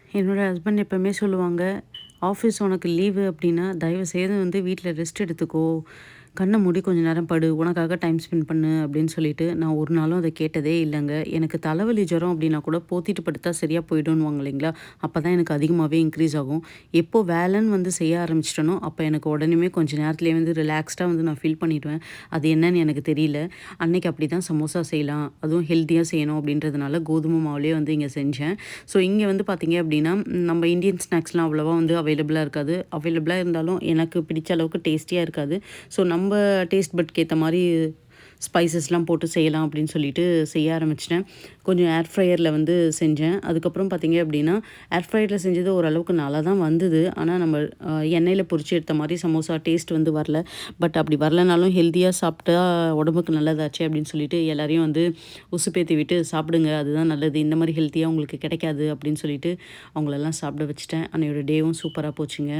என்னோட ஹஸ்பண்ட் எப்பவுமே சொல்லுவாங்க, "ஆஃபீஸ் உனக்கு லீவு அப்டின்னா, தயவு செய்து வந்து வீட்ல ரெஸ்ட் எடுத்துக்கோ. கண்ண மூடி கொஞ்ச நேரம் படு. உனக்காக டைம் ஸ்பெண்ட் பண்ணு" அப்டின்னு சொல்லிட்டு, நான் ஒரு நாளும் அத கேட்டதே இல்லங்க. எனக்கு தலைவலி, ஜுரம் அப்டின்னா கூட போத்திட்டு படுத்தா சரியா போயிடுன்னுவாங்க இல்லைங்களா? அப்பதான் எனக்கு அதிகமாவே இன்க்ரீஸ் ஆகும். எப்போ வேலைன்னு வந்து செய்ய ஆரம்பிச்சுட்டனோ, அப்ப எனக்கு உடனுமே கொஞ்ச நேரத்திலேயே வந்து ரிலாக்ஸ்டா வந்து நான் ஃபீல் பண்ணிடுவேன். அது என்னன்னு எனக்கு தெரியல. அன்னைக்கு அப்படிதான் சமோசா செய்யலாம், அதுவும் ஹெல்த்தியா செய்யணும் அப்டின்றதுனால கோதுமை மாவுலயே வந்து இங்க செஞ்சேன். ஸோ இங்க வந்து பார்த்தீங்க அப்டின்னா, நம்ம இந்தியன் ஸ்நாக்ஸ்லாம் அவ்வளவா வந்து அவைலபிளா இருக்காது. அவைலபிளா இருந்தாலும் எனக்கு பிடிச்ச அளவுக்கு டேஸ்டியா இருக்காது. ஸோ நம்ப டேஸ்ட் பட்க்கு ஏத்த மாரி ஸ்பைசஸ்லாம் போட்டு செய்யலாம் அப்படின்னு சொல்லிட்டு செய்ய ஆரம்பிச்சுட்டேன். கொஞ்சம் ஏர் ஃப்ரையர்ல வந்து செஞ்சேன். அதுக்கப்புறம் பார்த்தீங்க அப்படின்னா, ஏர் ஃப்ரையர்ல செஞ்சது ஓரளவுக்கு நல்லா தான் வந்தது. ஆனா நம்ம எண்ணெயில பொரிச்சு எடுத்த மாரி சமோசா டேஸ்ட் வந்து வரல. பட் அப்படி வரலனாலும் ஹெல்த்தியா சாப்பிட்டா உடம்புக்கு நல்லதாச்சே அப்படின்னு சொல்லிட்டு எல்லாரையும் வந்து உசுப்பேத்தி விட்டு சாப்பிடுங்க. அதுதான் நல்லது. இந்த மாரி ஹெல்த்தியா உங்களுக்கு கிடைக்காது அப்படின்னு சொல்லிட்டு அவங்களெல்லாம் சாப்பிட வச்சுட்டேன். அன்னையோட டேவும் சூப்பரா போச்சுங்க.